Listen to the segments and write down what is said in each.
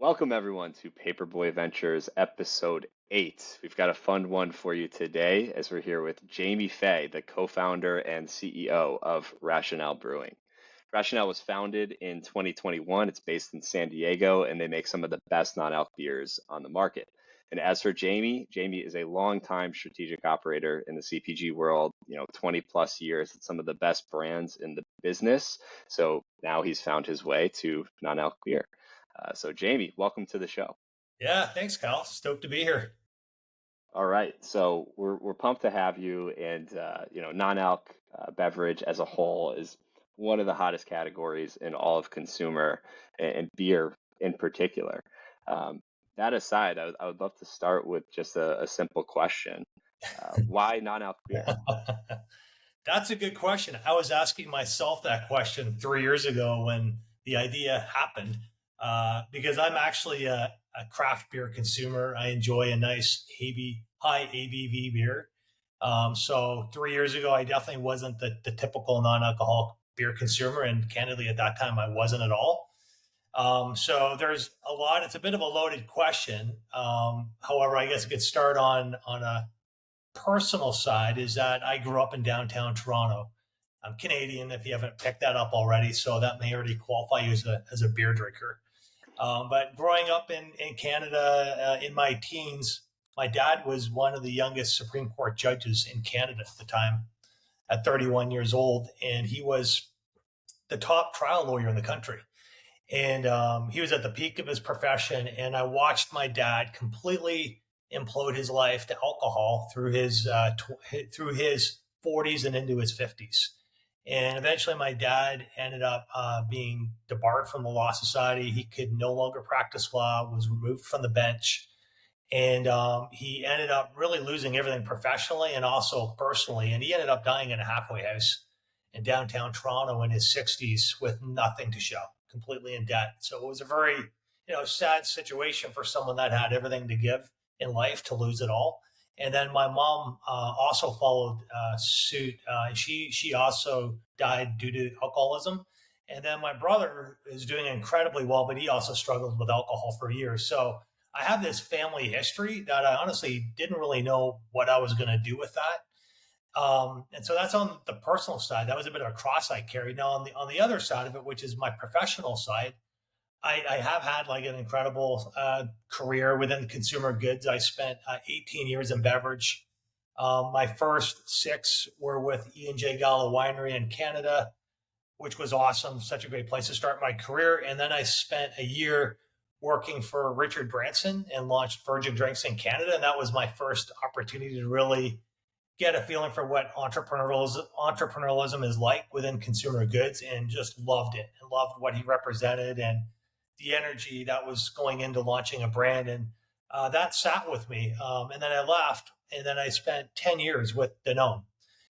Welcome everyone to Paperboy Ventures episode 8. We've got a fun one for you today as we're here with Jamie Fay, the co-founder and CEO of RationAle Brewing. RationAle was founded in 2021. It's based in San Diego and they make some of the best non-alc beers on the market. And as for Jamie, Jamie is a longtime strategic operator in the CPG world, 20 plus years at some of the best brands in the business. So now he's found his way to non-alc beer. So Jamie, welcome to the show. Yeah, thanks, Kyle. Stoked to be here. All right, so we're pumped to have you, and non-alc beverage as a whole is one of the hottest categories in all of consumer and beer in particular. Um, that aside, I would love to start with just a simple question: why non-alc beer? That's a good question. I was asking myself that question 3 years ago when the idea happened, because I'm actually a craft beer consumer. I enjoy a nice high ABV beer. So 3 years ago, I definitely wasn't the typical non-alcoholic beer consumer, and candidly, at that time, I wasn't at all. So there's a lot. It's a bit of a loaded question. However, I guess I could start on a personal side is that I grew up in downtown Toronto. I'm Canadian, if you haven't picked that up already, so that may already qualify you as a beer drinker. But growing up in Canada in my teens, my dad was one of the youngest Supreme Court judges in Canada at the time, at 31 years old, and he was the top trial lawyer in the country. And he was at the peak of his profession, and I watched my dad completely implode his life to alcohol through his 40s and into his 50s. And eventually, my dad ended up being debarred from the Law Society. He could no longer practice law, was removed from the bench, and he ended up really losing everything professionally and also personally. And he ended up dying in a halfway house in downtown Toronto in his 60s with nothing to show, completely in debt. So it was a very, sad situation for someone that had everything to give in life to lose it all. And then my mom also followed suit. She also died due to alcoholism. And then my brother is doing incredibly well, but he also struggled with alcohol for years. So I have this family history that I honestly didn't really know what I was going to do with that. And so that's on the personal side. That was a bit of a cross I carried. Now on the other side of it, which is my professional side, I have had like an incredible career within consumer goods. I spent 18 years in beverage. My first six were with E&J Gallo Winery in Canada, which was awesome. Such a great place to start my career. And then I spent a year working for Richard Branson and launched Virgin Drinks in Canada. And that was my first opportunity to really get a feeling for what entrepreneurialism is like within consumer goods, and just loved it and loved what he represented and the energy that was going into launching a brand. And that sat with me. And then I left, and then I spent 10 years with Danone.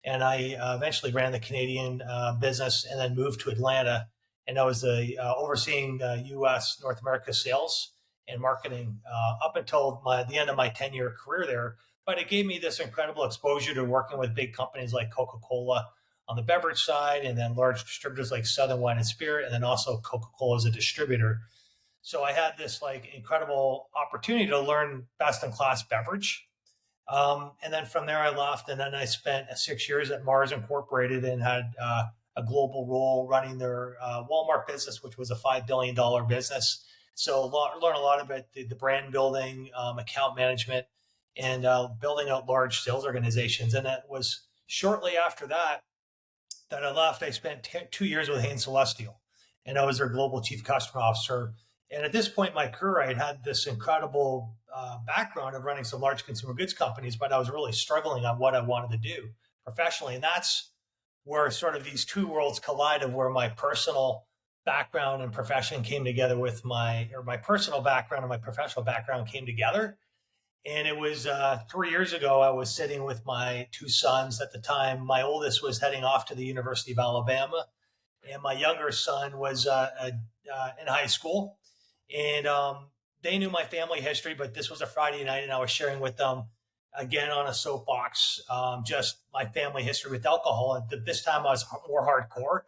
And I eventually ran the Canadian business and then moved to Atlanta. And I was overseeing U.S. North America sales and marketing up until the end of my 10-year career there. But it gave me this incredible exposure to working with big companies like Coca-Cola on the beverage side, and then large distributors like Southern Wine and Spirit, and then also Coca-Cola as a distributor. So I had this like incredible opportunity to learn best in class beverage. And then from there I left, and then I spent 6 years at Mars Incorporated and had a global role running their Walmart business, which was a $5 billion business. So learn a lot about the brand building, account management, and building out large sales organizations. And it was shortly after that I left. I spent 2 years with Hain Celestial, and I was their global chief customer officer. And at this point in my career, I had this incredible background of running some large consumer goods companies, but I was really struggling on what I wanted to do professionally. And that's where sort of these two worlds collide, of where my personal background and profession came together with my personal background and my professional background came together. And it was 3 years ago, I was sitting with my two sons at the time. My oldest was heading off to the University of Alabama, and my younger son was in high school. And they knew my family history, but this was a Friday night, and I was sharing with them, again on a soapbox, just my family history with alcohol. And this time I was more hardcore,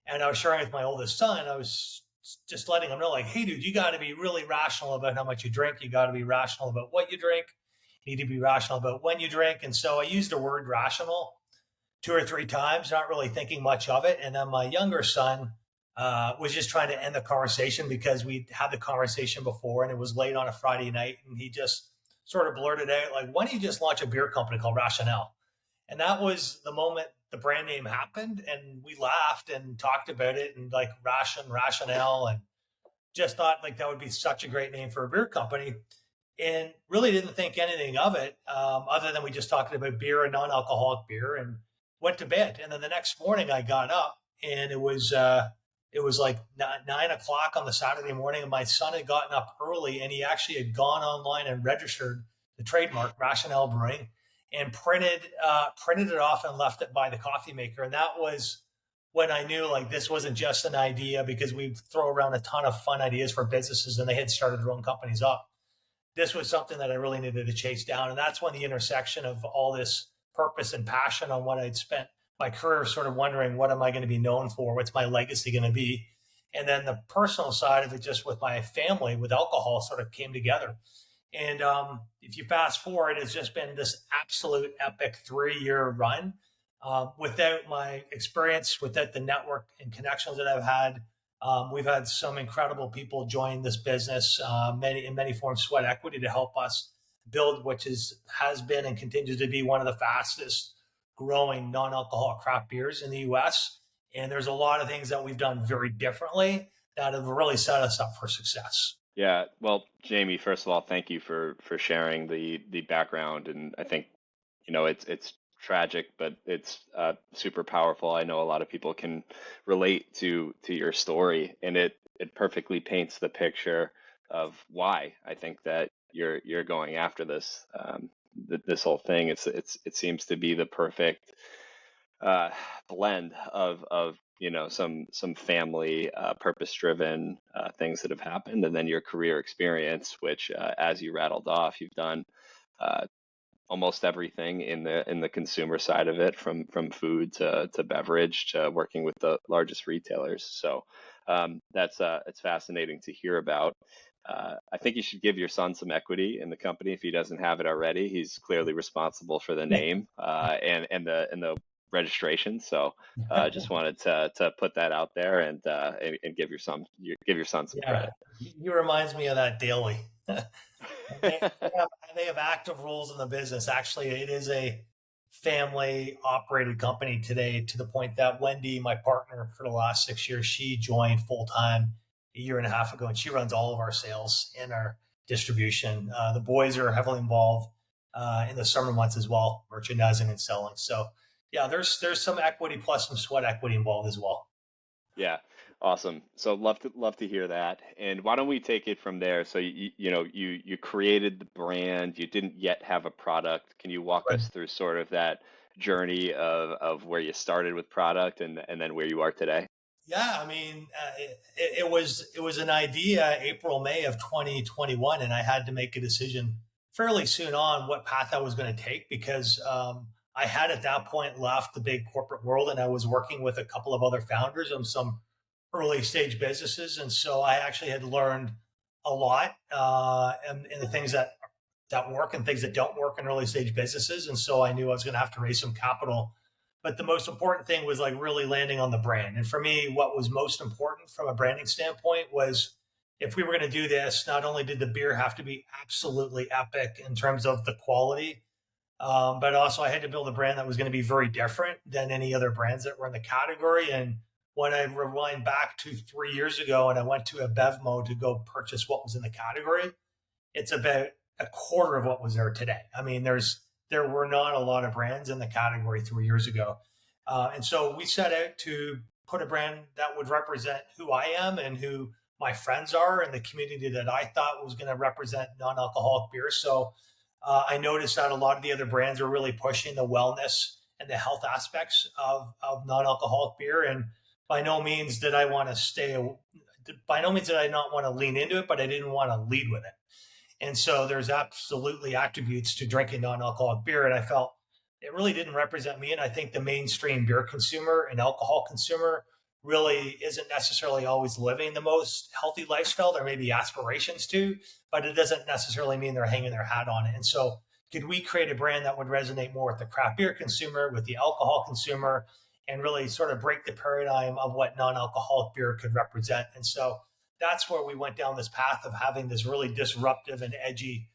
and I was sharing with my oldest son. I was just letting them know, like, hey, dude, you got to be really rational about how much you drink. You got to be rational about what you drink. You need to be rational about when you drink. And so I used the word rational two or three times, not really thinking much of it. And then my younger son was just trying to end the conversation because we'd had the conversation before and it was late on a Friday night. And he just sort of blurted out, like, why don't you just launch a beer company called RationAle? And that was the moment the brand name happened. And we laughed and talked about it and like RationAle, and just thought like that would be such a great name for a beer company, and really didn't think anything of it, other than we just talked about beer and non-alcoholic beer, and went to bed. And then the next morning I got up, and it was like 9 o'clock on the Saturday morning, and my son had gotten up early, and he actually had gone online and registered the trademark RationAle Brewing, and printed it off and left it by the coffee maker. And that was when I knew like this wasn't just an idea, because we throw around a ton of fun ideas for businesses and they had started their own companies up. This was something that I really needed to chase down. And that's when the intersection of all this purpose and passion on what I'd spent my career sort of wondering, what am I going to be known for? What's my legacy going to be? And then the personal side of it, just with my family, with alcohol, sort of came together. And if you fast forward, it's just been this absolute epic 3-year run. Without my experience, without the network and connections that I've had, we've had some incredible people join this business, many in many forms, sweat equity, to help us build, which has been and continues to be one of the fastest growing non-alcoholic craft beers in the U.S. And there's a lot of things that we've done very differently that have really set us up for success. Yeah, well, Jamie, first of all, thank you for sharing the background, and I think it's tragic, but it's super powerful. I know a lot of people can relate to your story, and it perfectly paints the picture of why I think that you're going after this this whole thing. It seems to be the perfect uh, blend of some family purpose driven things that have happened, and then your career experience, which as you rattled off, you've done uh, almost everything in the consumer side of it, from food to beverage to working with the largest retailers. So that's it's fascinating to hear about. I think you should give your son some equity in the company if he doesn't have it already. He's clearly responsible for the name and the registration. So just wanted to put that out there and give your son some Yeah, credit. he reminds me of that daily. They have active roles in the business. Actually, it is a family operated company today, to the point that Wendy, my partner for the last 6 years, she joined full time a year and a half ago, and she runs all of our sales and our distribution. The boys are heavily involved in the summer months as well, merchandising and selling. So yeah, there's some equity plus some sweat equity involved as well. Yeah, awesome. So love to hear that. And why don't we take it from there? So you created the brand, you didn't yet have a product. Can you walk us through sort of that journey of where you started with product and then where you are today? Yeah, I mean, it was an idea April May of 2021, and I had to make a decision fairly soon on what path I was going to take, because I had at that point left the big corporate world, and I was working with a couple of other founders of some early stage businesses, and so I actually had learned a lot, and the things that work and things that don't work in early stage businesses. And so I knew I was going to have to raise some capital. But the most important thing was like really landing on the brand. And for me, what was most important from a branding standpoint was, if we were going to do this, not only did the beer have to be absolutely epic in terms of the quality, but also I had to build a brand that was going to be very different than any other brands that were in the category. And when I rewind back to 3 years ago and I went to a BevMo to go purchase what was in the category, it's about a quarter of what was there today. I mean, there were not a lot of brands in the category 3 years ago, and so we set out to put a brand that would represent who I am and who my friends are, and the community that I thought was going to represent non-alcoholic beer. So I noticed that a lot of the other brands are really pushing the wellness and the health aspects of non-alcoholic beer, and by no means did I want to by no means did I not want to lean into it, but I didn't want to lead with it. And so there's absolutely attributes to drinking non-alcoholic beer. And I felt it really didn't represent me. And I think the mainstream beer consumer and alcohol consumer really isn't necessarily always living the most healthy lifestyle. There may be aspirations to, but it doesn't necessarily mean they're hanging their hat on it. And so, could we create a brand that would resonate more with the craft beer consumer, with the alcohol consumer, and really sort of break the paradigm of what non-alcoholic beer could represent? And so that's where we went down this path of having this really disruptive and edgy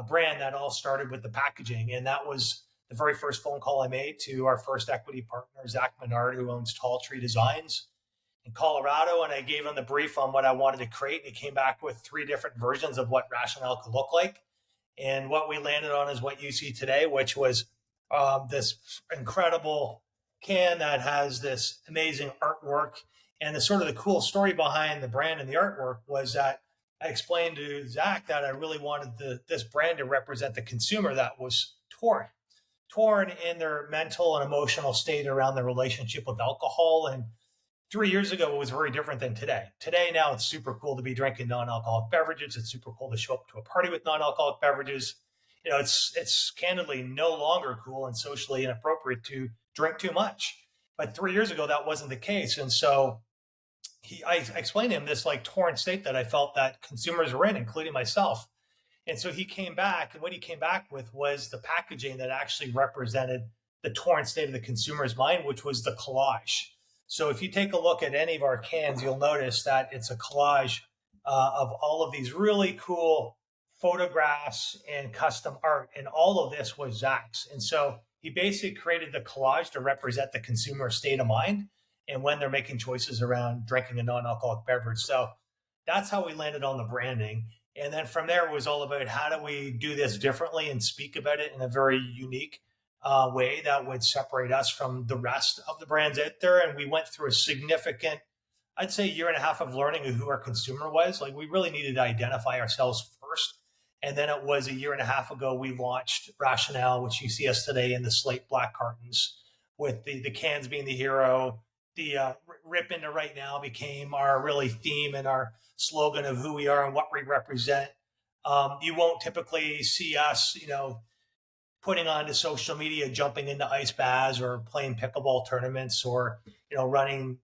brand that all started with the packaging. And that was the very first phone call I made to our first equity partner, Zach Menard, who owns Tall Tree Designs in Colorado. And I gave him the brief on what I wanted to create. And he came back with three different versions of what RationAle could look like. And what we landed on is what you see today, which was this incredible can that has this amazing artwork. And the sort of the cool story behind the brand and the artwork was that I explained to Zach that I really wanted this brand to represent the consumer that was torn in their mental and emotional state around their relationship with alcohol. And 3 years ago, it was very different than today. Today, now it's super cool to be drinking non-alcoholic beverages. It's super cool to show up to a party with non-alcoholic beverages. It's candidly no longer cool and socially inappropriate to drink too much. But 3 years ago, that wasn't the case. And so I explained to him this like torn state that I felt that consumers were in, including myself. And so he came back, and what he came back with was the packaging that actually represented the torn state of the consumer's mind, which was the collage. So if you take a look at any of our cans, you'll notice that it's a collage of all of these really cool photographs and custom art. And all of this was Zach's. And so he basically created the collage to represent the consumer state of mind and when they're making choices around drinking a non-alcoholic beverage. So that's how we landed on the branding. And then from there, it was all about how do we do this differently and speak about it in a very unique way that would separate us from the rest of the brands out there. And we went through a significant, I'd say, year and a half of learning of who our consumer was. Like we really needed to identify ourselves first. And then it was a year and a half ago, we launched RationAle, which you see us today in the slate black cartons with the cans being the hero. The rip into right now became our really theme and our slogan of who we are and what we represent. You won't typically see us, putting onto social media, jumping into ice baths or playing pickleball tournaments or, running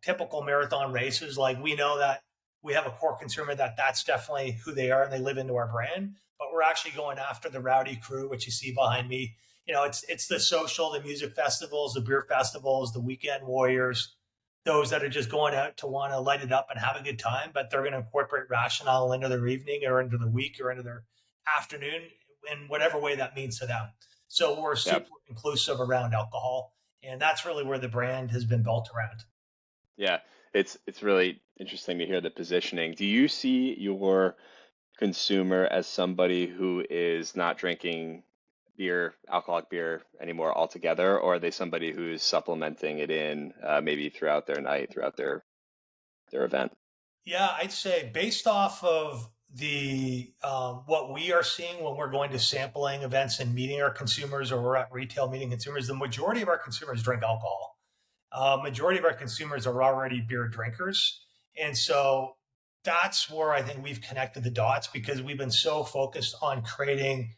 typical marathon races. Like we know that we have a core consumer that's definitely who they are and they live into our brand, but we're actually going after the rowdy crew, which you see behind me. It's the social, the music festivals, the beer festivals, the weekend warriors, those that are just going out to want to light it up and have a good time, but they're going to incorporate RationAle into their evening or into the week or into their afternoon in whatever way that means to them. So we're super Yep. inclusive around alcohol, and that's really where the brand has been built around. Yeah. It's really interesting to hear the positioning. Do you see your consumer as somebody who is not drinking beer, alcoholic beer anymore altogether, or are they somebody who's supplementing it in maybe throughout their night, throughout their event? Yeah, I'd say based off of the what we are seeing when we're going to sampling events and meeting our consumers, or we're at retail meeting consumers, the majority of our consumers drink alcohol. Majority of our consumers are already beer drinkers, and so that's where I think we've connected the dots because we've been so focused on creating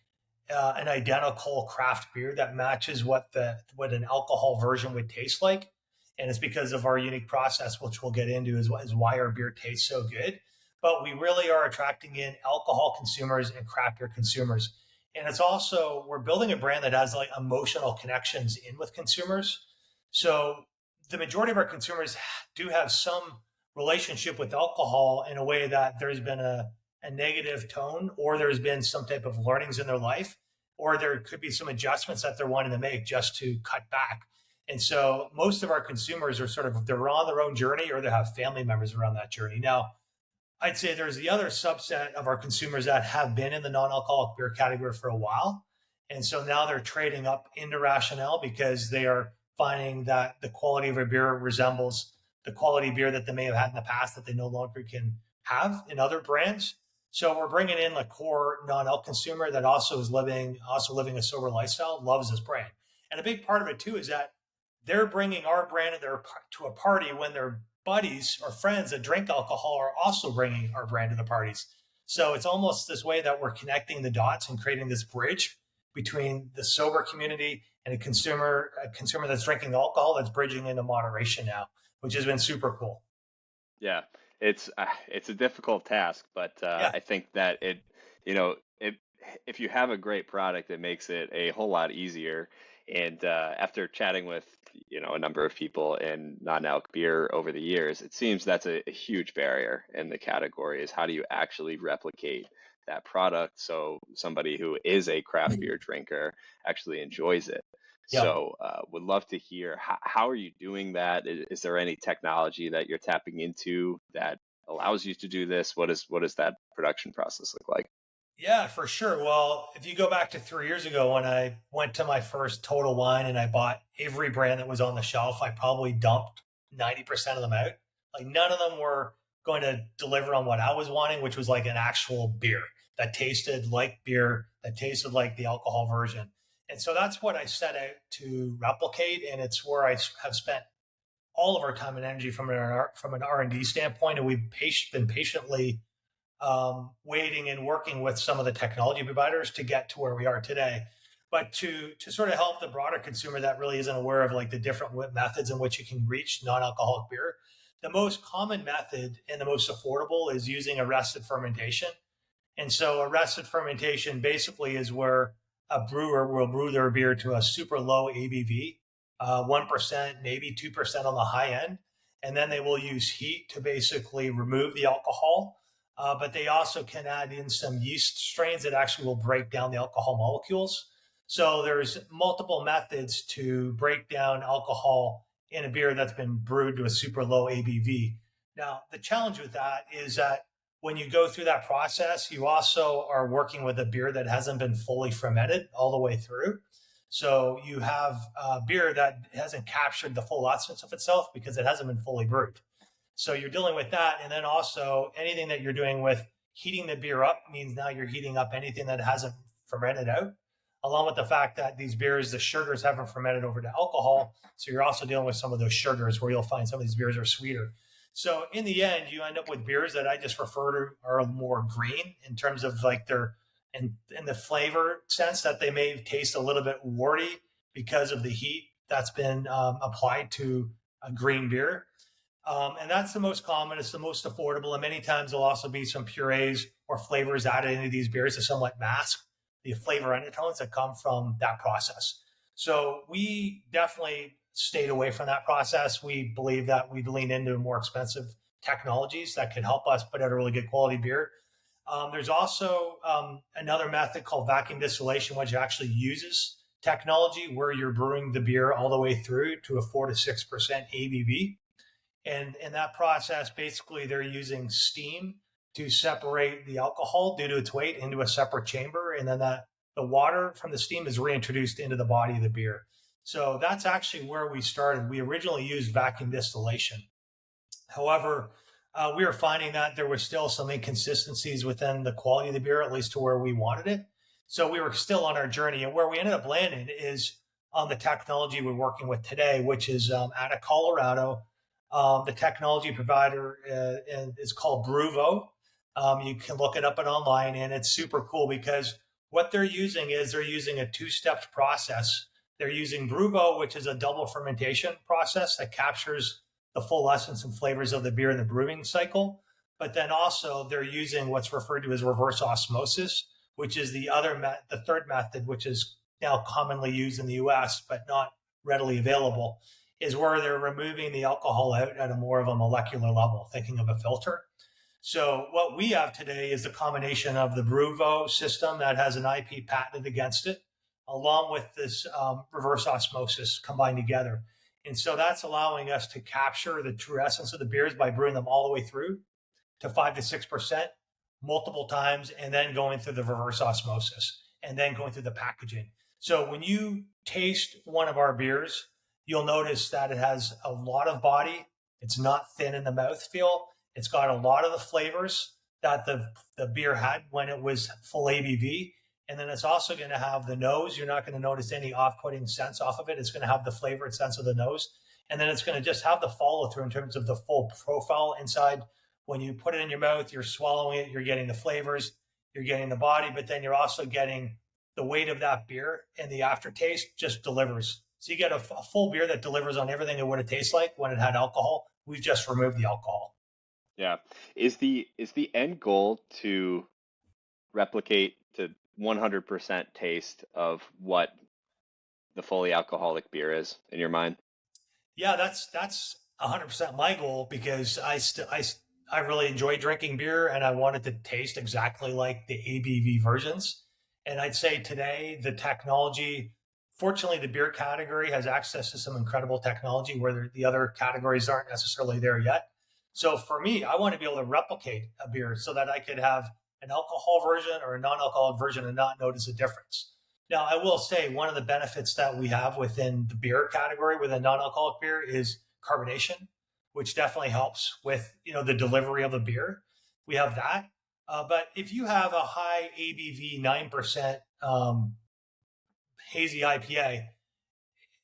an identical craft beer that matches what an alcohol version would taste like, and it's because of our unique process, which we'll get into, is why our beer tastes so good. But we really are attracting in alcohol consumers and craft beer consumers, and it's also we're building a brand that has like emotional connections in with consumers. So the majority of our consumers do have some relationship with alcohol in a way that there's been a negative tone or there's been some type of learnings in their life or there could be some adjustments that they're wanting to make just to cut back. And so most of our consumers are sort of they're on their own journey or they have family members around that journey. Now, I'd say there's the other subset of our consumers that have been in the non-alcoholic beer category for a while. And so now they're trading up into RationAle because they are finding that the quality of a beer resembles the quality beer that they may have had in the past that they no longer can have in other brands. So we're bringing in a core non-alc consumer that also is living a sober lifestyle, loves this brand. And a big part of it too is that they're bringing our brand to a party when their buddies or friends that drink alcohol are also bringing our brand to the parties. So it's almost this way that we're connecting the dots and creating this bridge between the sober community and a consumer that's drinking alcohol that's bridging into moderation now. which has been super cool. Yeah, it's a difficult task, but Yeah. I think that you know, it if you have a great product, it makes it a whole lot easier. And after chatting with a number of people in non-alc beer over the years, it seems that's a huge barrier in the category. Is how do you actually replicate that product so somebody who is a craft beer drinker actually enjoys it? Yeah. So, would love to hear how are you doing that? Is there any technology that you're tapping into that allows you to do this? What does that production process look like? Yeah, for sure. Well, if you go back to 3 years ago when I went to my first Total Wine and I bought every brand that was on the shelf, I probably dumped 90% of them out. Like none of them were going to deliver on what I was wanting, which was like an actual beer that tasted like beer, that tasted like the alcohol version. And so that's what I set out to replicate. And it's where I have spent all of our time and energy from an R&D standpoint. And we've been patiently waiting and working with some of the technology providers to get to where we are today. But to sort of help the broader consumer that really isn't aware of like the different methods in which you can reach non-alcoholic beer, the most common method and the most affordable is using arrested fermentation. And so arrested fermentation basically is where a brewer will brew their beer to a super low ABV, 1%, maybe 2% on the high end. And then they will use heat to basically remove the alcohol. But they also can add in some yeast strains that actually will break down the alcohol molecules. So there's multiple methods to break down alcohol in a beer that's been brewed to a super low ABV. Now, the challenge with that is that when you go through that process, you also are working with a beer that hasn't been fully fermented all the way through. So you have a beer that hasn't captured the full essence of itself because it hasn't been fully brewed. So you're dealing with that. And then also anything that you're doing with heating the beer up means now you're heating up anything that hasn't fermented out, along with the fact that these beers, the sugars haven't fermented over to alcohol. So you're also dealing with some of those sugars where you'll find some of these beers are sweeter. So in the end, you end up with beers that I just refer to are more green in terms of like their in the flavor sense that they may taste a little bit warty because of the heat that's been applied to a green beer. And that's the most common. It's the most affordable. And many times there'll also be some purees or flavors added into these beers to somewhat mask the flavor undertones that come from that process. So we definitely stayed away from that process. We believe that we'd lean into more expensive technologies that could help us put out a really good quality beer. There's also another method called vacuum distillation, which actually uses technology where you're brewing the beer all the way through to a 4 to 6% ABV. And in that process, basically, they're using steam to separate the alcohol due to its weight into a separate chamber. And then the water from the steam is reintroduced into the body of the beer. So that's actually where we started. We originally used vacuum distillation. However, we were finding that there were still some inconsistencies within the quality of the beer, at least to where we wanted it. So we were still on our journey. And where we ended up landing is on the technology we're working with today, which is out of Colorado. The technology provider is called Bruvo. You can look it up and online, and it's super cool because what they're using is they're using a two-step process. They're using Bruvo, which is a double fermentation process that captures the full essence and flavors of the beer in the brewing cycle. But then also they're using what's referred to as reverse osmosis, which is the third method, which is now commonly used in the U.S. but not readily available, is where they're removing the alcohol out at a more of a molecular level, thinking of a filter. So what we have today is a combination of the Bruvo system that has an IP patent against it, along with this reverse osmosis combined together. And so that's allowing us to capture the true essence of the beers by brewing them all the way through to 5 to 6% multiple times, and then going through the reverse osmosis and then going through the packaging. So when you taste one of our beers, you'll notice that it has a lot of body. It's not thin in the mouthfeel. It's got a lot of the flavors that the beer had when it was full ABV. And then it's also going to have the nose. You're not going to notice any off-putting sense off of it. It's going to have the flavor and sense of the nose. And then it's going to just have the follow-through in terms of the full profile inside. When you put it in your mouth, you're swallowing it, you're getting the flavors, you're getting the body, but then you're also getting the weight of that beer, and the aftertaste just delivers. So you get a full beer that delivers on everything it would have tasted like when it had alcohol, We've just removed the alcohol. Yeah. Is the end goal to replicate to 100% taste of what the fully alcoholic beer is in your mind? Yeah, that's 100% my goal because I really enjoy drinking beer and I wanted to taste exactly like the ABV versions. And I'd say today the technology, fortunately, the beer category has access to some incredible technology where the other categories aren't necessarily there yet. So for me, I want to be able to replicate a beer so that I could have an alcohol version or a non-alcoholic version and not notice a difference. Now, I will say one of the benefits that we have within the beer category within non-alcoholic beer is carbonation, which definitely helps with the delivery of the beer. We have that, but if you have a high ABV 9% hazy IPA,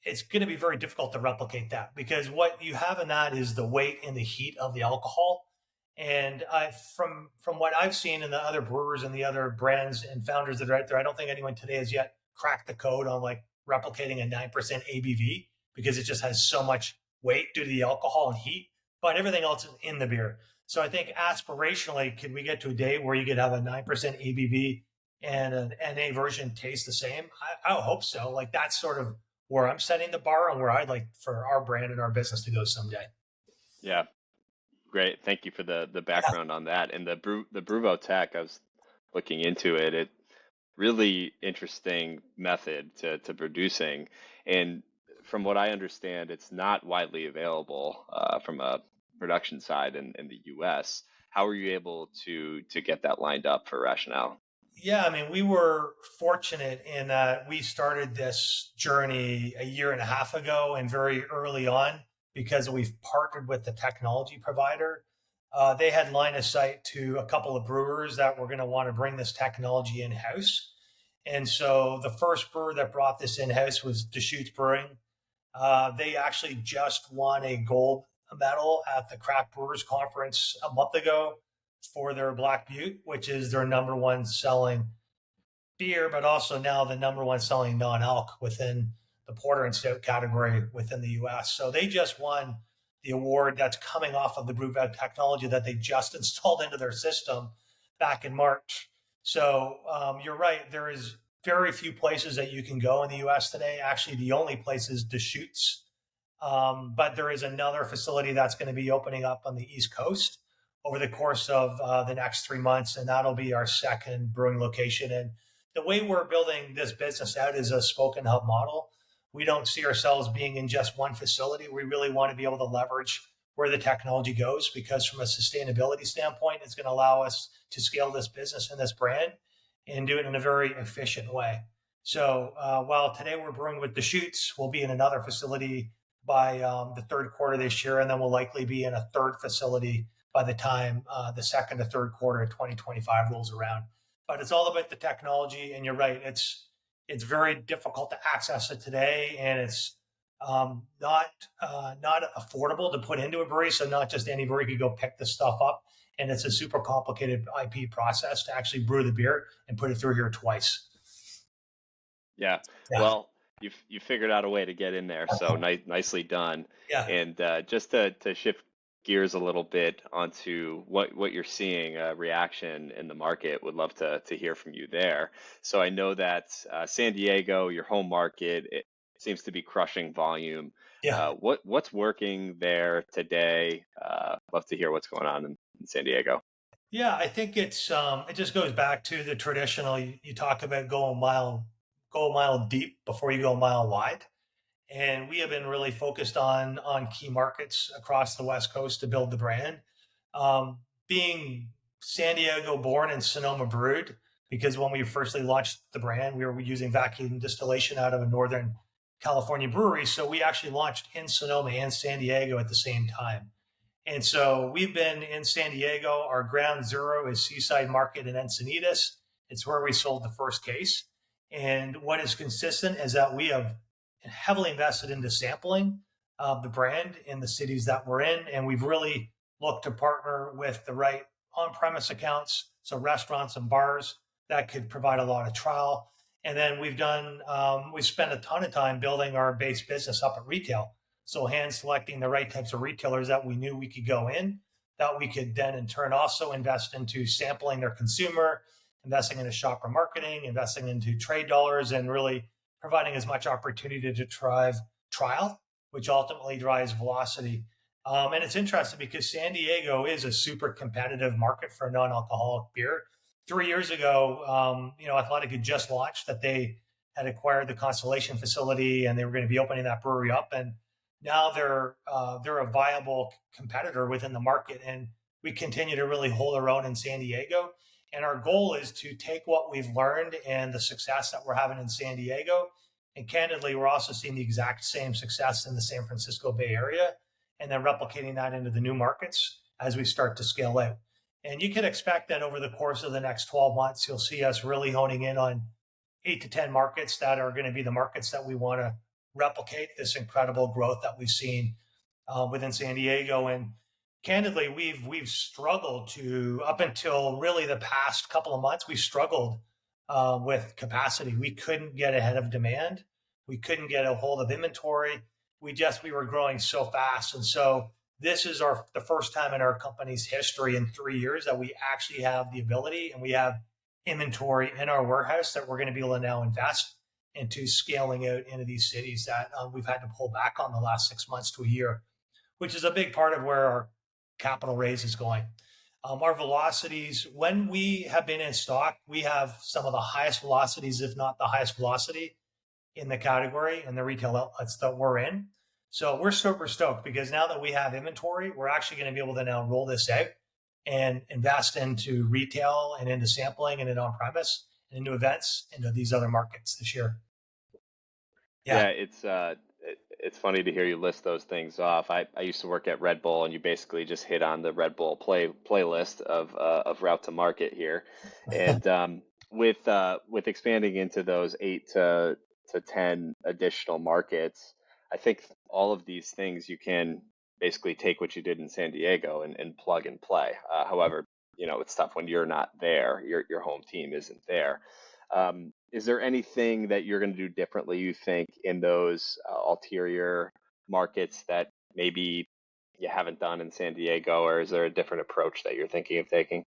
it's going to be very difficult to replicate that because what you have in that is the weight and the heat of the alcohol. And from what I've seen in the other brewers and the other brands and founders that are out there, I don't think anyone today has yet cracked the code on like replicating a 9% ABV because it just has so much weight due to the alcohol and heat, but everything else is in the beer. So I think aspirationally, could we get to a day where you could have a 9% ABV and an NA version taste the same? I hope so. Like that's sort of where I'm setting the bar and where I'd like for our brand and our business to go someday. Yeah, great. Thank you for the Yeah. background on that. And the Bruvo Tech, I was looking into it. It really interesting method to producing. And from what I understand, it's not widely available from a production side in the US. How were you able to get that lined up for Rationale? Yeah, I mean, we were fortunate in that we started this journey a year and a half ago and very early on because we've partnered with the technology provider. They had line of sight to a couple of brewers that were going to want to bring this technology in house. And so the first brewer that brought this in house was Deschutes Brewing. They actually just won a gold medal at the Craft Brewers Conference a month ago for their Black Butte, which is their number one selling beer, but also now the number one selling non-alc within the porter and stout category within the U.S. So they just won the award that's coming off of the BrewVet technology that they just installed into their system back in March. So you're right. There is very few places that you can go in the U.S. today. Actually, the only place is Deschutes, but there is another facility that's going to be opening up on the East Coast over the course of the next 3 months, and that'll be our second brewing location. And the way we're building this business out is a spoke and hub model. We don't see ourselves being in just one facility. We really want to be able to leverage where the technology goes because, from a sustainability standpoint, it's going to allow us to scale this business and this brand and do it in a very efficient way. So while today we're brewing with Deschutes, we'll be in another facility by the third quarter this year, and then we'll likely be in a third facility by the time the second or third quarter of 2025 rolls around. But it's all about the technology, and you're right. It's very difficult to access it today, and it's not affordable to put into a brewery. So not just any brewery could go pick this stuff up, and it's a super complicated IP process to actually brew the beer and put it through here twice. Yeah. Yeah, Well, you figured out a way to get in there, so nicely done. yeah. And just to shift gears a little bit onto what you're seeing, reaction in the market, would love to hear from you there. So I know that San Diego, your home market, it seems to be crushing volume. Yeah. What's working there today? Love to hear what's going on in San Diego. Yeah, I think it just goes back to the traditional. You talk about go a mile deep before you go a mile wide, and we have been really focused on key markets across the West Coast to build the brand. Being San Diego born and Sonoma brewed, because when we firstly launched the brand, we were using vacuum distillation out of a Northern California brewery, so we actually launched in Sonoma and San Diego at the same time. And so we've been in San Diego. Our ground zero is Seaside Market in Encinitas. It's where we sold the first case. And what is consistent is that we have heavily invested into sampling the brand in the cities that we're in. And we've really looked to partner with the right on premise accounts, so restaurants and bars that could provide a lot of trial. And then we've spent a ton of time building our base business up at retail. So hand selecting the right types of retailers that we knew we could go in, that we could then in turn also invest into sampling their consumer, investing into shopper marketing, investing into trade dollars, and really providing as much opportunity to drive trial, which ultimately drives velocity. And it's interesting because San Diego is a super competitive market for non-alcoholic beer. 3 years ago, Athletic had just launched that they had acquired the Constellation facility and they were going to be opening that brewery up. And now they're a viable competitor within the market. And we continue to really hold our own in San Diego. And our goal is to take what we've learned and the success that we're having in San Diego. And candidly, we're also seeing the exact same success in the San Francisco Bay Area and then replicating that into the new markets as we start to scale out. And you can expect that over the course of the next 12 months, you'll see us really honing in on 8 to 10 markets that are going to be the markets that we want to replicate this incredible growth that we've seen within San Diego. And candidly, we've struggled to up until really the past couple of months. We struggled with capacity. We couldn't get ahead of demand. We couldn't get a hold of inventory. We were growing so fast, and so this is the first time in our company's history in 3 years that we actually have the ability and we have inventory in our warehouse that we're going to be able to now invest into scaling out into these cities that we've had to pull back on the last 6 months to a year, which is a big part of where our capital raise is going. Our velocities, when we have been in stock, we have some of the highest velocities, if not the highest velocity in the category and the retail outlets that we're in. So we're super stoked because now that we have inventory, we're actually going to be able to now roll this out and invest into retail and into sampling and into on-premise and into events into these other markets this year. Yeah. Yeah, it's funny to hear you list those things off. I used to work at Red Bull, and you basically just hit on the Red Bull playlist of route to market here. And with expanding into those 8 to 10 additional markets, I think all of these things you can basically take what you did in San Diego and plug and play. However, it's tough when you're not there. Your home team isn't there. Is there anything that you're going to do differently, you think, in those ulterior markets that maybe you haven't done in San Diego, or is there a different approach that you're thinking of taking?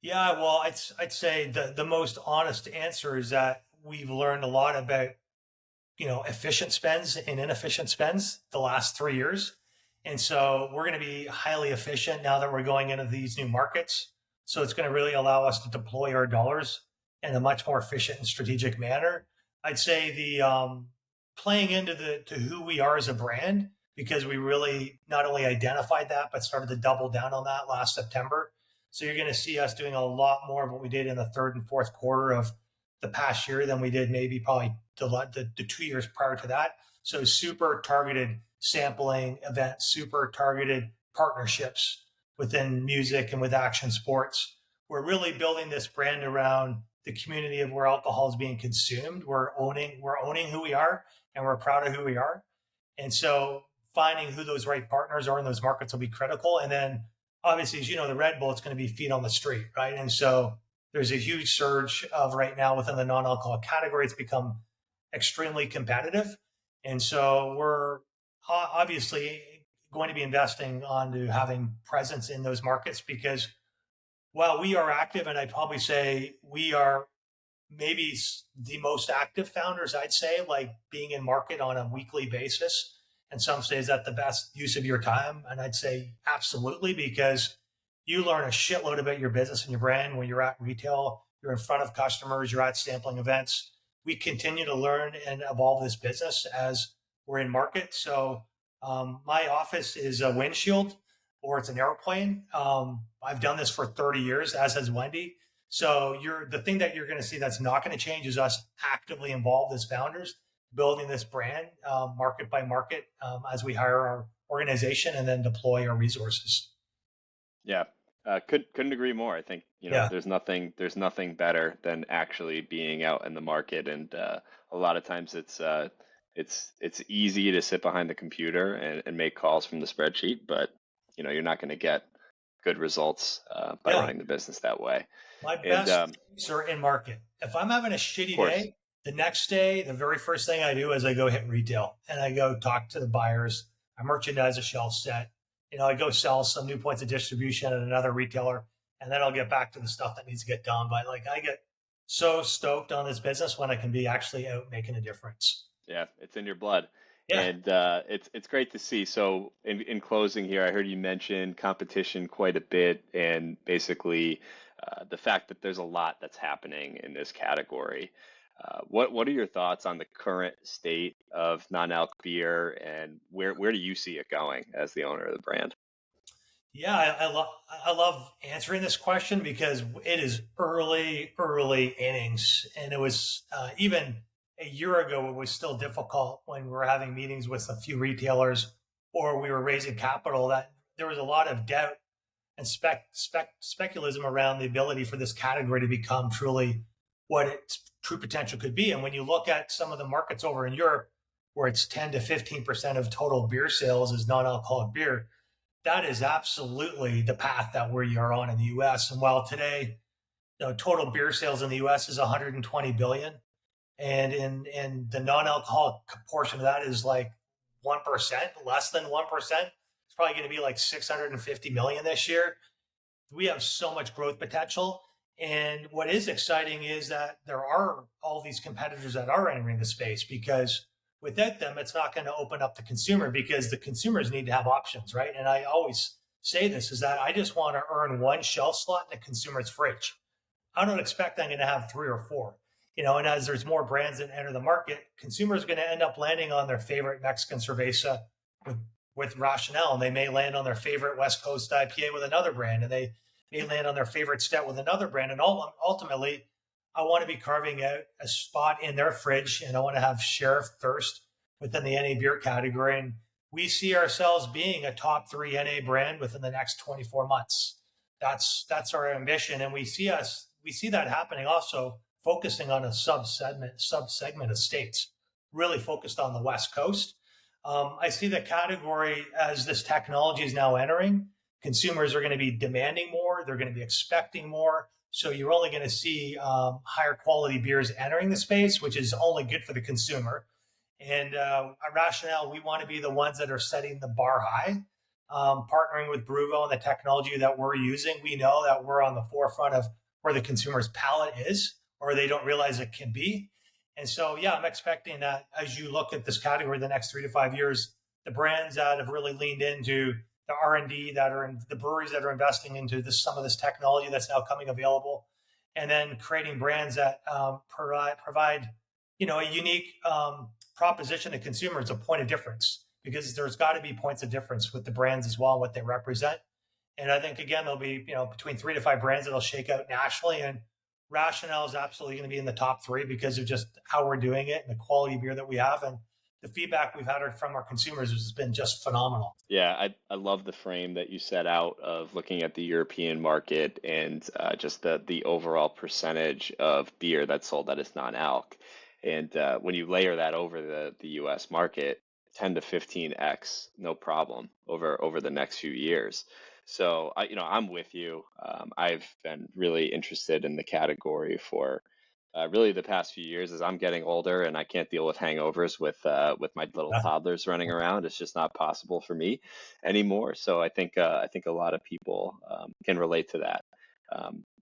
Yeah, well, I'd say the most honest answer is that we've learned a lot about efficient spends and inefficient spends the last 3 years. And so we're going to be highly efficient now that we're going into these new markets. So it's going to really allow us to deploy our dollars in a much more efficient and strategic manner. I'd say the playing into to who we are as a brand, because we really not only identified that, but started to double down on that last September. So you're going to see us doing a lot more of what we did in the third and fourth quarter of the past year than we did maybe probably the 2 years prior to that. So super targeted sampling events, super targeted partnerships within music and with action sports. We're really building this brand around the community of where alcohol is being consumed. We're owning who we are and we're proud of who we are. And so finding who those right partners are in those markets will be critical. And then obviously, as you know, the Red Bull, it's going to be feet on the street, right? And so there's a huge surge of right now within the non-alcoholic category. It's become extremely competitive. And so we're obviously going to be investing onto having presence in those markets because while we are active, and I'd probably say we are maybe the most active founders, I'd say, like being in market on a weekly basis. And some say, is that the best use of your time? And I'd say absolutely, because you learn a shitload about your business and your brand when you're at retail, you're in front of customers, you're at sampling events. We continue to learn and evolve this business as we're in market. So my office is a windshield or it's an airplane. I've done this for 30 years, as has Wendy. So the thing that you're going to see that's not going to change is us actively involved as founders, building this brand market by market as we hire our organization and then deploy our resources. Yeah, couldn't agree more. I think Yeah. there's nothing better than actually being out in the market, and a lot of times it's easy to sit behind the computer and make calls from the spreadsheet, but you're not going to get good results by Yeah. running the business that way. My And best days are in market. If I'm having a of shitty course, day, The next day, the very first thing I do is I go hit retail and I go talk to the buyers. I merchandise a shelf set. I go sell some new points of distribution at another retailer, and then I'll get back to the stuff that needs to get done. But like, I get so stoked on this business when I can be actually out making a difference. Yeah, it's in your blood. Yeah. And it's great to see. So in closing here, I heard you mention competition quite a bit, and basically the fact that there's a lot that's happening in this category. What are your thoughts on the current state of non-alc beer, and where do you see it going as the owner of the brand? Yeah, I love answering this question because it is early innings, and it was even a year ago. It was still difficult when we were having meetings with a few retailers, or we were raising capital. That there was a lot of doubt and speculation around the ability for this category to become truly what its true potential could be. And when you look at some of the markets over in Europe, where it's 10 to 15% of total beer sales is non-alcoholic beer, that is absolutely the path that we are on in the U.S. And while today, total beer sales in the U.S. is 120 billion, and in the non-alcoholic portion of that is like 1%, less than 1%. It's probably going to be like 650 million this year. We have so much growth potential. And what is exciting is that there are all these competitors that are entering the space, because without them, it's not going to open up the consumer, because the consumers need to have options, right? And I always say this is that I just want to earn one shelf slot in a consumer's fridge. I don't expect I'm going to have three or four. And as there's more brands that enter the market, consumers are going to end up landing on their favorite Mexican cerveza with, with RationAle, and they may land on their favorite West Coast IPA with another brand, and they may land on their favorite stout with another brand. And ultimately, I want to be carving out a spot in their fridge, and I want to have share of thirst within the NA beer category. And we see ourselves being a top three NA brand within the next 24 months. That's our ambition, and we see that happening also focusing on a sub segment of states, really focused on the West Coast. I see the category as this technology is now entering. Consumers are going to be demanding more. They're going to be expecting more. So you're only going to see higher quality beers entering the space, which is only good for the consumer. And at RationAle, we want to be the ones that are setting the bar high, partnering with Brewing and the technology that we're using. We know that we're on the forefront of where the consumer's palate is, or they don't realize it can be. And so, yeah, I'm expecting that as you look at this category the next 3 to 5 years, the brands that have really leaned into the R&D, that are in the breweries that are investing into some of this technology that's now coming available, and then creating brands that provide a unique proposition to consumers, a point of difference, because there's got to be points of difference with the brands as well and what they represent. And I think again there'll be between 3 to 5 brands that'll shake out nationally, and RationAle is absolutely going to be in the top three because of just how we're doing it and the quality beer that we have, and the feedback we've had from our consumers has been just phenomenal. Yeah, I love the frame that you set out of looking at the European market, and just the overall percentage of beer that's sold that is non-alc. And when you layer that over the U.S. market, 10 to 15x, no problem over the next few years. So I'm with you. I've been really interested in the category for really the past few years as I'm getting older, and I can't deal with hangovers with my little Yeah, toddlers running around. It's just not possible for me anymore. So I think a lot of people can relate to that.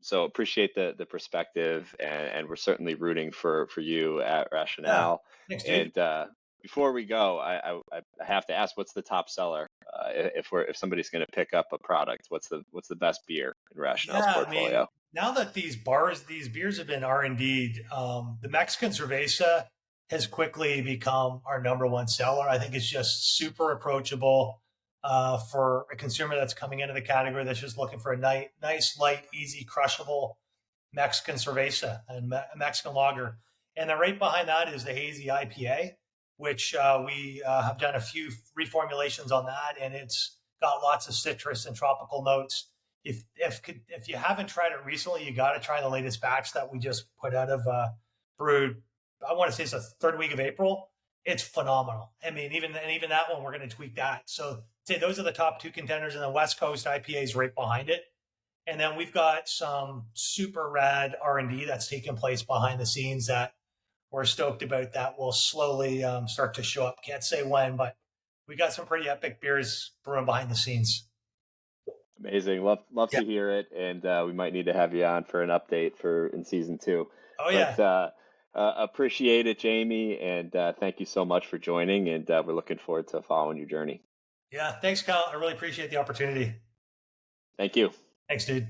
So appreciate the perspective, and we're certainly rooting for you at yeah. Rationale. Thanks, dude. And before we go, I have to ask, what's the top seller? If somebody's going to pick up a product, what's the best beer in Rationale's Yeah, I mean, portfolio? now that these beers have been R&D'd, the Mexican cerveza has quickly become our number one seller. I think it's just super approachable for a consumer that's coming into the category that's just looking for a nice, light, easy, crushable Mexican cerveza and Mexican lager. And then right behind that is the hazy IPA, which we have done a few reformulations on that, and it's got lots of citrus and tropical notes. If you haven't tried it recently, you got to try the latest batch that we just put out of brewed. I want to say it's the third week of April. It's phenomenal. I mean, even that one, we're going to tweak that. So say those are the top two contenders, and the West Coast IPA is right behind it. And then we've got some super rad R&D that's taking place behind the scenes that we're stoked about that will slowly start to show up. Can't say when, but we got some pretty epic beers brewing behind the scenes. Amazing. Love Yeah. to hear it, and we might need to have you on for an update for in season two. Oh But yeah. appreciate it, Jamie, and thank you so much for joining. And we're looking forward to following your journey. Yeah. Thanks, Kyle. I really appreciate the opportunity. Thank you. Thanks, dude.